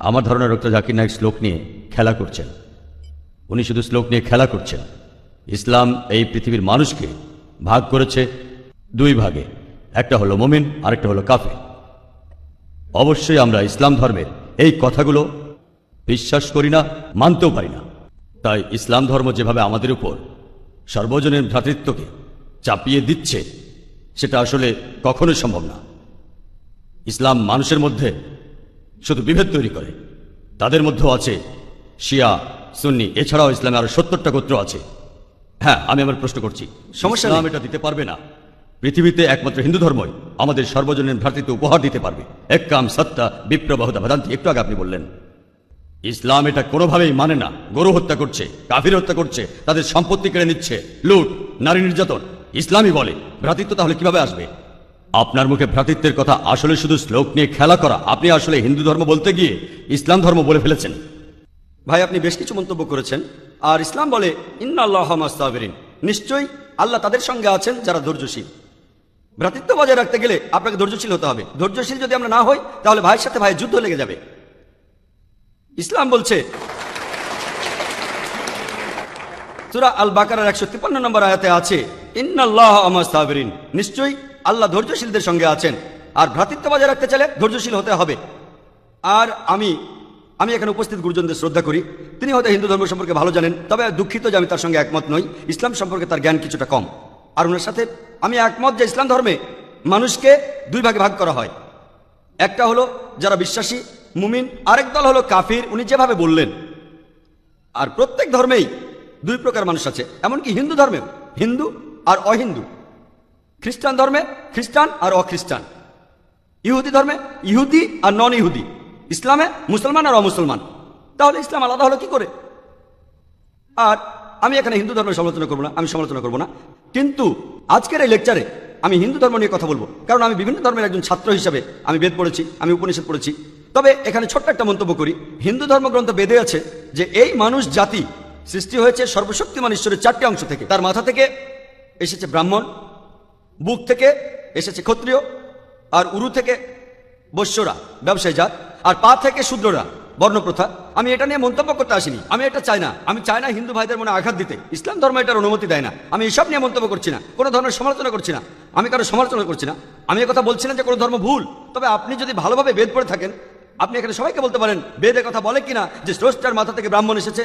আমার ধারণা ডক্টর জাকির নায়েক শ্লোক নিয়ে খেলা করছেন। উনি শুধু শ্লোক নিয়ে খেলা করছেন। ইসলাম এই পৃথিবীর মানুষকে ভাগ করেছে দুই ভাগে, একটা হলো মুমিন, আরেকটা হলো কাফের। অবশ্যই আমরা ইসলাম ধর্মের এই কথাগুলো বিশ্বাস করি না, মানতেও পারি না। তাই ইসলাম ধর্ম যেভাবে আমাদের উপর সর্বজনীন ভ্রাতৃত্বকে চাপিয়ে দিচ্ছে, সেটা আসলে কখনোই সম্ভব না। ইসলাম মানুষের মধ্যে শুধু বিভেদ তৈরি করে। তাদের মধ্যেও আছে শিয়া, সুন্নি, এছাড়াও ইসলামে আরো 70টা গোত্র আছে। হ্যাঁ, আমি আমার প্রশ্ন করছি, সমস্যা ইসলাম এটা দিতে পারবে না। পৃথিবীতে একমাত্র হিন্দু ধর্মই আমাদের সর্বজনীন ভ্রাতৃত্ব উপহার দিতে পারবে। এক কাম সত্তা বিপ্র বহুদা ভেদান্তি, একটু আগে আপনি বললেন। ইসলাম এটা কোনোভাবেই মানে না। গরু হত্যা করছে, কাফির হত্যা করছে, তাদের সম্পত্তি কেড়ে নিচ্ছে, লুট, নারী নির্যাতন। ইসলামই বলে ভ্রাতৃত্ব তাহলে কিভাবে আসবে? আপনার মুখে ভ্রাতৃত্বের কথা আসলে শুধু শ্লোক নিয়ে খেলা করা। আপনি আসলে হিন্দু ধর্ম বলতে গিয়ে ইসলাম ধর্ম বলে ফেলেছেন। ভাই, আপনি বেশ কিছু মন্তব্য করেছেন। আর ইসলাম বলে ইন্নাল্লাহা মা'আস সাবিরিন, নিশ্চয়ই আল্লাহ তাদের সঙ্গে আছেন যারা ধৈর্যশীল। ভ্রাতৃত্ব বজায় রাখতে গেলে আপনাকে ধৈর্যশীল হতে হবে। ধৈর্যশীল যদি আমরা না হই, তাহলে ভাইয়ের সাথে ভাইয়ের যুদ্ধ লেগে যাবে। ইসলাম বলছে সূরা আল বাকারার 153 নম্বর আয়াতে আছে, ইন্নাল্লাহা মা'আস সাবিরিন, নিশ্চয়ই আল্লাহ ধৈর্যশীলদের সঙ্গে আছেন। আর ভ্রাতৃত্ব বজায় রাখতে চাইলে ধৈর্যশীল হতে হবে। আর আমি এখানে উপস্থিত গুরুজনদের শ্রদ্ধা করি। তিনি হয়তো হিন্দু ধর্ম সম্পর্কে ভালো জানেন, তবে দুঃখিত যে আমি তার সঙ্গে একমত নই। ইসলাম সম্পর্কে তার জ্ঞান কিছুটা কম। আর ওনার সাথে আমি একমত যে ইসলাম ধর্মে মানুষকে দুই ভাগে ভাগ করা হয়। একটা হলো যারা বিশ্বাসী মুমিন, আরেক দল হলো কাফির, উনি যেভাবে বললেন। আর প্রত্যেক ধর্মেই দুই প্রকার মানুষ আছে, এমনকি হিন্দু ধর্মেও হিন্দু আর অহিন্দু, খ্রিস্টান ধর্মে খ্রিস্টান আর অখ্রিস্টান, ইহুদি ধর্মে ইহুদি আর নন ইহুদি, ইসলামে মুসলমান আর অমুসলমান। তাহলে ইসলাম আলাদা হলো কি করে? আর আমি এখানে হিন্দু ধর্মের সমালোচনা করবো না, আমি সমালোচনা করবো না। কিন্তু আজকের এই লেকচারে আমি হিন্দু ধর্ম নিয়ে কথা বলবো, কারণ আমি বিভিন্ন ধর্মের একজন ছাত্র হিসাবে আমি বেদ পড়েছি, আমি উপনিষদ পড়েছি। তবে এখানে ছোট্ট একটা মন্তব্য করি। হিন্দু ধর্মগ্রন্থ বেদে আছে যে এই মানুষ জাতি সৃষ্টি হয়েছে সর্বশক্তিমান ঈশ্বরের 4টি অংশ থেকে। তার মাথা থেকে এসেছে ব্রাহ্মণ, বুক থেকে এসেছে ক্ষত্রিয়, আর উরু থেকে বৈশ্যরা ব্যবসায়ী জাত, আর পা থেকে শূদ্ররা বর্ণপ্রথা। আমি এটা নিয়ে মন্তব্য করতে আসিনি, আমি এটা চাই না। আমি চাই না হিন্দু ভাইদের মনে আঘাত দিতে। ইসলাম ধর্ম এটার অনুমতি দেয় না। আমি এসব নিয়ে মন্তব্য করছি না, কোনো ধর্মের সমালোচনা করছি না, আমি কারো সমালোচনা করছি না। আমি কথা বলছি না যে কোনো ধর্ম ভুল। তবে আপনি যদি ভালোভাবে বেদ পড়ে থাকেন, আপনি এখানে সবাইকে বলতে পারেন বেদে কথা বলে কিনা যে স্রষ্টার মাথা থেকে ব্রাহ্মণ এসেছে,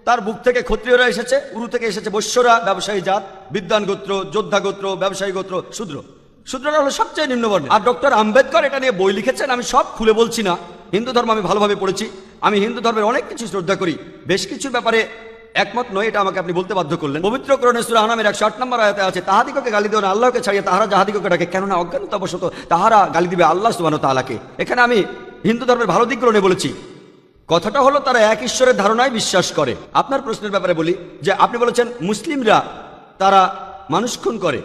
তার বুক থেকে ক্ষত্রিয়রা এসেছে, উরু থেকে এসেছে বৈশ্যরা ব্যবসায়ী জাত, বিদ্বান গোত্র, যোদ্ধা গোত্র, ব্যবসায়ী গোত্র, শূদ্র। শূদ্ররা হলো সবচেয়ে নিম্নবর্ণ। আর ডক্টর আম্বেদকর এটা নিয়ে বই লিখেছেন, আমি সব খুলে বলছি না। হিন্দু ধর্ম আমি ভালোভাবে পড়েছি, আমি হিন্দু ধর্মের অনেক কিছু শ্রদ্ধা করি, বেশ কিছুর ব্যাপারে একমত নয়, এটা আমাকে আপনি বলতে বাধ্য করলেন। পবিত্র কোরআনে সূরা আনামের 108 নম্বর আয়াতে আছে, তাহাদিগকে গালি দিও না আল্লাহকে ছাড়িয়ে তাহারা যাহাদিগকে ডাকে, কেননা অজ্ঞানতাবশত তাহারা গালি দিবে আল্লাহ সুবহানাহু ওয়া তাআলাকে। এখানে আমি হিন্দু ধর্মের ভালো দিকগুলো নিয়ে বলেছি। কথাটা হলো তারা এক ঈশ্বরের ধারণায় বিশ্বাস করে। আপনার প্রশ্নের ব্যাপারে বলি যে আপনি বলেছেন মুসলিমরা তারা মানুষ খুন করে,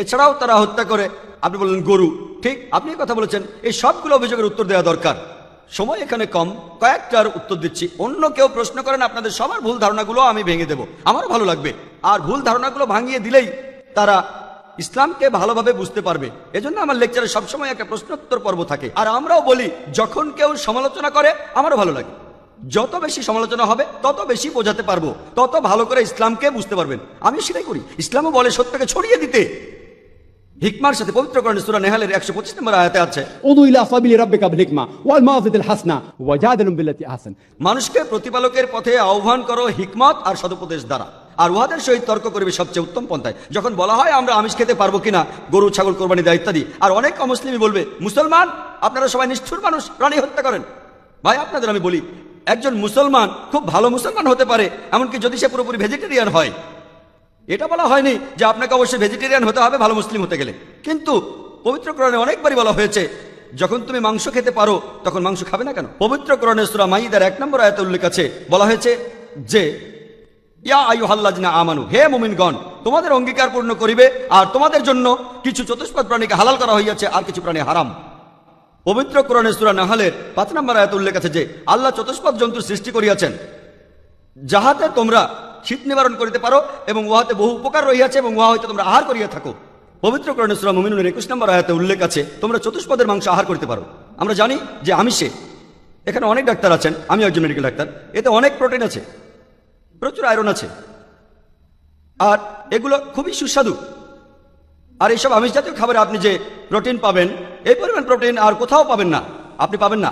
এছাড়াও তারা হত্যা করে, আপনি বললেন গরু। ঠিক, আপনি কথা বলেছেন। এই সবগুলো অভিযোগের উত্তর দেওয়া দরকার, সময় এখানে কম, কয়েকটার উত্তর দিচ্ছি। অন্য কেউ প্রশ্ন করেন, আপনাদের সবার ভুল ধারণাগুলো আমি ভেঙে দেব, আমারও ভালো লাগবে। আর ভুল ধারণাগুলো ভাঙিয়ে দিলেই তারা ইসলামকে ভালোভাবে বুঝতে পারবে। এজন্য আমার লেকচারে সবসময় একটা প্রশ্নোত্তর পর্ব থাকে। আর আমরাও বলি যখন কেউ সমালোচনা করে আমারও ভালো লাগে। যত বেশি সমালোচনা হবে তত বেশি বোঝাতে পারবো, তত ভালো করে ইসলামকে বুঝতে পারবেন। আমি সেটাই করি। ইসলামও বলে সত্যকে ছড়িয়ে দিতে। হিকমার সাথে পবিত্র কোরআনে সূরা নেহালের 125 নম্বর আয়াতে আছে, উদু ইলা সাবিলি রাব্বিকা বিল হিকমা ওয়াল মাউযিতিল হাসনা ওয়াজাদিলুম বিল্লাতি আহসান। মানুষকে প্রতিপালকের পথে আহ্বান করো হিকমত আর সদুপদেশ দ্বারা, আর উহাদের সহিত তর্ক করবে সবচেয়ে উত্তম পন্থায়। যখন বলা হয় আমরা আমিষ খেতে পারবো কিনা, গরু ছাগল কোরবানি দেয় ইত্যাদি, আর অনেক অমুসলিমই বলবে মুসলমান আপনারা সবাই নিষ্ঠুর মানুষ, প্রাণী হত্যা করেন। ভাই, আপনাদের আমি বলি একজন মুসলমান খুব ভালো মুসলমান হতে পারে, এমনকি যদি সে পুরোপুরি ভেজিটেরিয়ান হয়। এটা বলা হয়নি যে আপনাকে অবশ্যই ভেজিটেরিয়ান হতে হবে ভালো মুসলিম হতে গেলে। কিন্তু পবিত্র কোরআনে অনেকবারই বলা হয়েছে যখন তুমি মাংস খেতে পারো তখন মাংস খাবে না কেন? পবিত্র কোরআনে সূরা মাইদার 1 নম্বর আয়াতে উল্লেখ আছে, বলা হয়েছে যে ইয়া আইয়ুহাল্লাযিনা আমানু, হে মুমিনগণ, তোমাদের অঙ্গীকার পূর্ণ করিবে, আর তোমাদের জন্য কিছু চতুষ্পদ প্রাণীকে হালাল করা হইয়াছে আর কিছু প্রাণী হারাম। পবিত্র কোরআনে সূরা নাহলের 5 নম্বর আয়াতে উল্লেখ আছে যে আল্লাহ চতুষ্পদ জন্তু সৃষ্টি করিয়াছেন যাহাতে তোমরা শীত নিবারণ করিতে পারো, এবং উহাতে বহু উপকার রহিয়াছে, এবং উহা হইতে তোমরা আহার করিয়া থাকো। পবিত্র কোরআনে সূরা মুমিনুনের 21 নম্বর আয়াতে উল্লেখ আছে তোমরা চতুষ্পদের মাংস আহার করিতে পারো। আমরা জানি যে আমিষে এখানে অনেক ডাক্তার আছেন, আমি একজন মেডিকেল ডাক্তার। এতে অনেক প্রোটিন আছে, প্রচুর আয়রন আছে, আর এগুলো খুবই সুস্বাদু। আর এইসব আমিষ জাতীয় খাবারে আপনি যে প্রোটিন পাবেন, এই পরিমাণ প্রোটিন আর কোথাও পাবেন না, আপনি পাবেন না।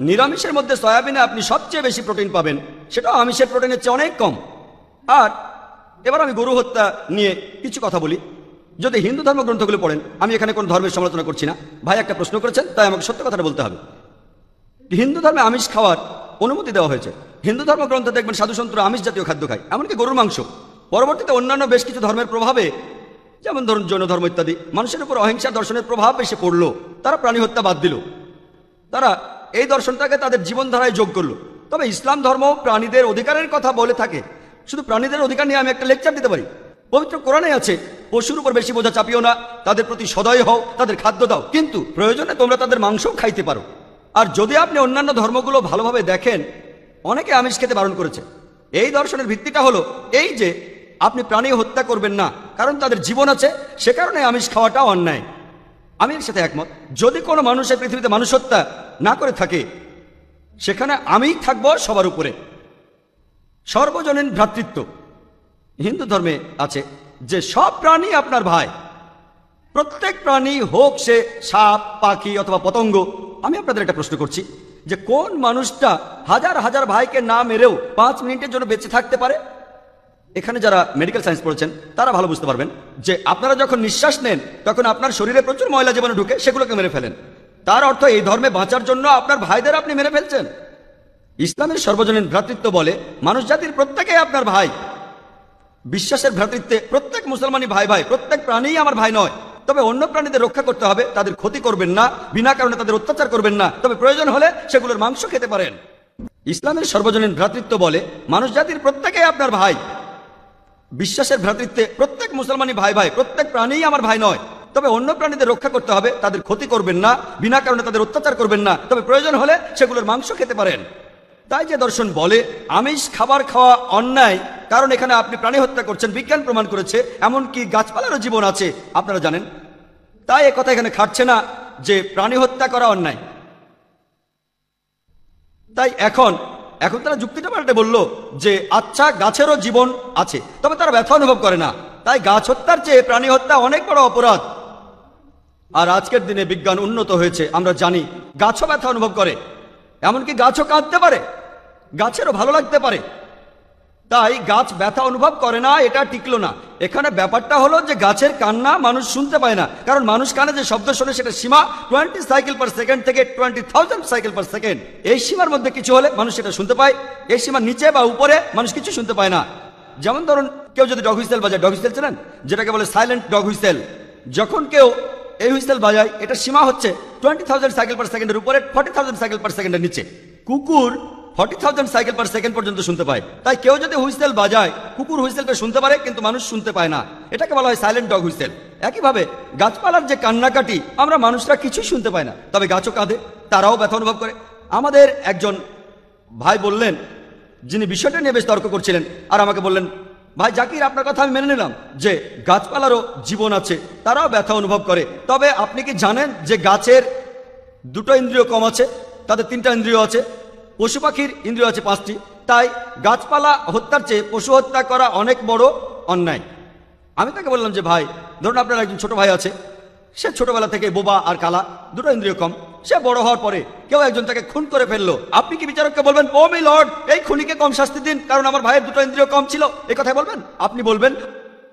নিরামিষের মধ্যে সয়াবিনে আপনি সবচেয়ে বেশি প্রোটিন পাবেন, সেটাও আমিষের প্রোটিনের চেয়ে অনেক কম। আর এবার আমি গরু হত্যা নিয়ে কিছু কথা বলি। যদি হিন্দু ধর্মগ্রন্থগুলো পড়েন, আমি এখানে কোনো ধর্মের সমালোচনা করছি না, ভাই একটা প্রশ্ন করেছেন তাই আমাকে সত্য কথাটা বলতে হবে। হিন্দু ধর্মে আমিষ খাওয়ার অনুমতি দেওয়া হয়েছে। হিন্দু ধর্মগ্রন্থে দেখবেন সাধুসন্তরা আমিষ জাতীয় খাদ্য খায়, এমনকি গরুর মাংস। পরবর্তীতে অন্যান্য বেশ কিছু ধর্মের প্রভাবে, যেমন ধরুন জৈন ধর্ম ইত্যাদি, মানুষের উপর অহিংসা দর্শনের প্রভাব এসে পড়লো, তারা প্রাণী হত্যা বাদ দিল, তারা এই দর্শনটাকে তাদের জীবনধারায় যোগ করলো। তবে ইসলাম ধর্ম প্রাণীদের অধিকারের কথা বলে থাকে। শুধু প্রাণীদের অধিকার নিয়ে আমি একটা লেকচার দিতে পারি। পবিত্র কোরআনে আছে, পশুর উপর বেশি বোঝা চাপিও না, তাদের প্রতি সদয় হও, তাদের খাদ্য দাও, কিন্তু প্রয়োজনে তোমরা তাদের মাংসও খাইতে পারো। আর যদি আপনি অন্যান্য ধর্মগুলো ভালোভাবে দেখেন, অনেকে আমিষ খেতে বারণ করেছে। এই দর্শনের ভিত্তিটা হলো এই যে আপনি প্রাণী হত্যা করবেন না, কারণ তাদের জীবন আছে, সে কারণে আমিষ খাওয়াটা অন্যায়। আমি এর সাথে একমত। যদি কোনো মানুষের পৃথিবীতে মানুষ হত্যা না করে থাকে, সেখানে আমিই থাকবো সবার উপরে। সর্বজনীন ভ্রাতৃত্ব হিন্দু ধর্মে আছে যে সব প্রাণী আপনার ভাই। প্রত্যেক প্রাণী, হোক সে সাপ, পাখি অথবা পতঙ্গ। আমি আপনাদের একটা প্রশ্ন করছি যে কোন মানুষটা হাজার হাজার ভাইকে না মেরেও 5 মিনিটের জন্য বেঁচে থাকতে পারে? এখানে যারা মেডিকেল সায়েন্স পড়েছেন তারা ভালো বুঝতে পারবেন যে আপনারা যখন নিঃশ্বাস নেন তখন আপনার শরীরে প্রচুর ময়লা জীবাণু ঢুকে, সেগুলোকে মেরে ফেলেন। তার অর্থ এই ধর্মে বাঁচার জন্য আপনার ভাইদের আপনি মেরে ফেলছেন। ইসলামের সর্বজনীন ভ্রাতৃত্ব বলে মানুষ জাতির প্রত্যেকেই আপনার ভাই। বিশ্বাসের ভ্রাতৃত্বে প্রত্যেক মুসলমানই ভাই ভাই, প্রত্যেক প্রাণীই আমার ভাই নয়। তবে অন্য প্রাণীদের রক্ষা করতে হবে, তাদের ক্ষতি করবেন না, বিনা কারণে তাদের অত্যাচার করবেন না, তবে প্রয়োজন হলে সেগুলোর মাংস খেতে পারেন। ইসলামের সর্বজনীন ভ্রাতৃত্ব বলে মানুষ জাতির প্রত্যেকেই আপনার ভাই। বিশ্বাসের ভ্রাতৃত্বে প্রত্যেক মুসলমানই ভাই ভাই, প্রত্যেক প্রাণীই আমার ভাই নয়। তবে অন্য প্রাণীদের রক্ষা করতে হবে, তাদের ক্ষতি করবেন না, বিনা কারণে তাদের অত্যাচার করবেন না, তবে প্রয়োজন হলে সেগুলোর মাংস খেতে পারেন। তাই যে দর্শন বলে আমিষ খাবার খাওয়া অন্যায়, কারণ এখানে আপনি প্রাণী হত্যা করছেন, বিজ্ঞান প্রমাণ করেছে, এমনকি গাছপালারও জীবন আছে, আপনারা জানেন। তাই একথা এখানে খাটছে না যে প্রাণী হত্যা করা অন্যায়। তাই এখন তারা যুক্তিটা পাল্টে বলল যে আচ্ছা, গাছেরও জীবন আছে, তবে তারা ব্যথা অনুভব করে না, তাই গাছ হত্যার চেয়ে প্রাণী হত্যা অনেক বড় অপরাধ। আর আজকের দিনে বিজ্ঞান উন্নত হয়েছে, আমরা জানি গাছও ব্যথা অনুভব করে, এমনকি গাছও কাঁদতে পারে, গাছেরও ভালো লাগতে পারে। তাই গাছ ব্যথা অনুভব করে না, এটা টিকলো না। এখানে ব্যাপারটা হলো যে গাছের কান্না মানুষ শুনতে পায় না, কারণ মানুষ কানে যে শব্দ শোনে সেটা সীমা 20 সাইকেল পার সেকেন্ড থেকে 20,000 সাইকেল পার সেকেন্ড। এই সীমার মধ্যে কিছু হলে মানুষ সেটা শুনতে পায়, এই সীমার নিচে বা উপরে মানুষ কিছু শুনতে পায় না। যেমন ধরুন কেউ যদি ডগ হুইসেল বাজায়, ডগ হুইসেল চেনেন, যেটাকে বলে সাইলেন্ট ডগ হুইসেল। যখন কেউ এই হুইসেল বাজায়, এটা সীমা হচ্ছে 20,000 সাইকেল পার সেকেন্ডের উপরে, 40,000 সাইকেল পার সেকেন্ডের নিচে। কুকুর 40,000 সাইকেল পার সেকেন্ড পর্যন্ত শুনতে পায়। তাই কেউ যদি হুইসেল বাজায়, কুকুর হুইসেলটা শুনতে পারে কিন্তু মানুষ শুনতে পায় না, এটাকে বলা হয় সাইলেন্ট ডগ হুইসেল। একইভাবে গাছপালার যে কান্নাকাটি আমরা মানুষরা কিছুই শুনতে পাই না, তবে গাছও কাঁদে, তারাও ব্যথা অনুভব করে। আমাদের একজন ভাই বললেন, যিনি বিষয়টা নিয়ে বেশ তর্ক করছিলেন, আর আমাকে বললেন, ভাই জাকির, আপনার কথা আমি মেনে নিলাম যে গাছপালারও জীবন আছে, তারাও ব্যথা অনুভব করে, তবে আপনি কি জানেন যে গাছের 2টো ইন্দ্রিয় কম আছে, তাদের 3টা ইন্দ্রিয় আছে, পশু পাখির ইন্দ্রিয় আছে 5টি। তাই গাছপালা হত্যার চেয়ে পশু হত্যা করা অনেক বড় অন্যায়। আমি তাকে বললাম যে ভাই, ধরুন আপনার একজন ছোট ভাই আছে, সে ছোটবেলা থেকে বোবা আর কালা, 2টো ইন্দ্রিয় কম। সে বড় হওয়ার পরে কেউ একজন তাকে খুন করে ফেললো, আপনি কি বিচারককে বলবেন, ও মাই লর্ড, এই খুনিকে কম শাস্তি দিন কারণ আমার ভাইয়ের 2টো ইন্দ্রিয় কম ছিল? এই কথাই বলবেন? আপনি বলবেন,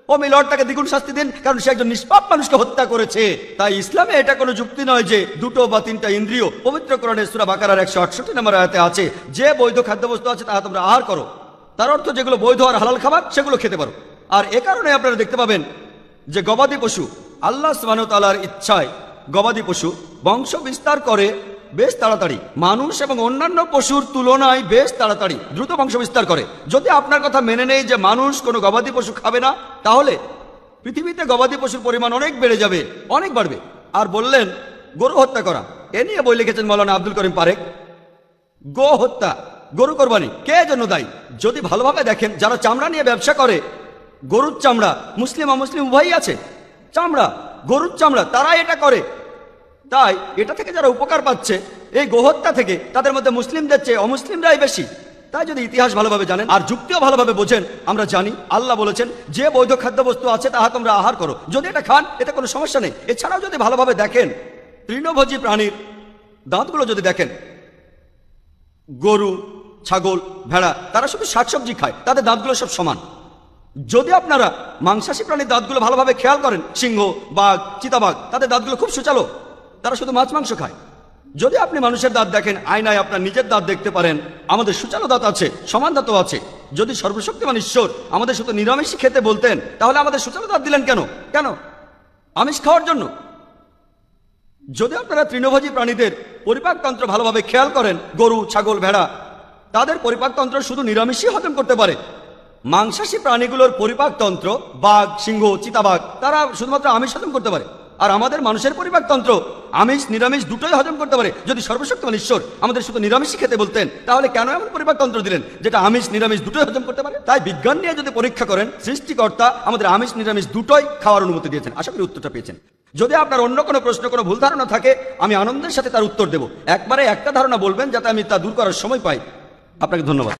ও মাই লর্ড, তাকে দ্বিগুণ শাস্তি দিন কারণ সে একজন নিষ্পাপ মানুষকে হত্যা করেছে। তাই ইসলামে এটা কোনো যুক্তি নয় যে 2টো বা 3টা ইন্দ্রিয়। পবিত্র কোরআনে সূরা বাকারার 168 নম্বর আয়াতে আছে, যে বৈধ খাদ্যবস্তু আছে তাহা তোমরা আহার করো। তার অর্থ যেগুলো বৈধ আর হালাল খাবার সেগুলো খেতে পারো। আর এ কারণে আপনারা দেখতে পাবেন যে গবাদি পশু, আল্লাহ সুবহানাহু ওয়া তাআলার ইচ্ছায় গবাদি পশু বংশ বিস্তার করে বেশ তাড়াতাড়ি, মানুষ এবং অন্যান্য পশুর তুলনায় বেশ তাড়াতাড়ি দ্রুত বংশ বিস্তার করে। যদি আপনার কথা মেনে নেই যে মানুষ কোনো গবাদি পশু খাবে না, তাহলে পৃথিবীতে গবাদি পশুর পরিমাণ অনেক বেড়ে যাবে, অনেক বাড়বে। আর বললেন গরু হত্যা করা, এ নিয়ে বই লিখেছেন মৌলানা আব্দুল করিম পারেক। গো হত্যা, গরু কোরবানি কে জন্য দায়ী? যদি ভালোভাবে দেখেন, যারা চামড়া নিয়ে ব্যবসা করে, গরুর চামড়া, মুসলিম অমুসলিম উভয়ই আছে, চামড়া, গরুর চামড়া, তারা এটা করে। তাই এটা থেকে যারা উপকার পাচ্ছে এই গোহত্যা থেকে, তাদের মধ্যে মুসলিমদের চেয়ে অমুসলিমরাই বেশি। তাই যদি ইতিহাস ভালোভাবে জানেন আর যুক্তিও ভালোভাবে বোঝেন, আমরা জানি আল্লাহ বলেছেন যে বৈধ খাদ্যবস্তু আছে তাহা তোমরা আহার করো, যদি এটা খান এতে কোনো সমস্যা নেই। এছাড়াও যদি ভালোভাবে দেখেন তৃণভোজী প্রাণীর দাঁতগুলো যদি দেখেন, গরু, ছাগল, ভেড়া তারা শুধু শাকসবজি খায়, তাদের দাঁতগুলো সব সমান। যদি আপনারা মাংসাশী প্রাণীর দাঁতগুলো ভালোভাবে খেয়াল করেন, সিংহ, বাঘ, চিতাবাঘ তাদের দাঁতগুলো খুব সুচালো, তারা শুধু মাছ মাংস খায়। যদি আপনি মানুষের দাঁত দেখেন, আয়নায় আপনার নিজের দাঁত দেখতে পারেন, আমাদের সুচালো দাঁত আছে, সমান দাঁতও আছে। যদি সর্বশক্তিমান ঈশ্বর আমাদের শুধু নিরামিষ খেতে বলতেন, তাহলে আমাদের সুচালো দাঁত দিলেন কেন? কেন? আমিষ খাওয়ার জন্য। যদি আপনারা তৃণভোজী প্রাণীদের পরিপাকতন্ত্র ভালোভাবে খেয়াল করেন, গরু, ছাগল, ভেড়া তাদের পরিপাকতন্ত্র শুধু নিরামিষই হজম করতে পারে। মাংসাশী প্রাণীগুলোর পরিপাকতন্ত্র, বাঘ, সিংহ, চিতাবাঘ তারা শুধুমাত্র আমিষ হজম করতে পারে। আর আমাদের মানুষের পরিপাকতন্ত্র আমিষ নিরামিষ দুটোই হজম করতে পারে। যদি সর্বশক্তিমান ঈশ্বর আমাদের শুধু নিরামিষই খেতে বলতেন, তাহলে কেন এমন পরিপাকতন্ত্র দিলেন যেটা আমিষ নিরামিষ দুটোই হজম করতে পারে? তাই বিজ্ঞান নিয়ে যদি পরীক্ষা করেন, সৃষ্টিকর্তা আমাদের আমিষ নিরামিষ দুটোই খাওয়ার অনুমতি দিয়েছেন। আশা করি উত্তরটা পেয়েছেন। যদি আপনার অন্য কোনো প্রশ্ন, কোনো ভুল ধারণা থাকে, আমি আনন্দের সাথে তার উত্তর দেব। একবারে একটা ধারণা বলবেন যাতে আমি তা দূর করার সময় পাই। আপনাকে ধন্যবাদ।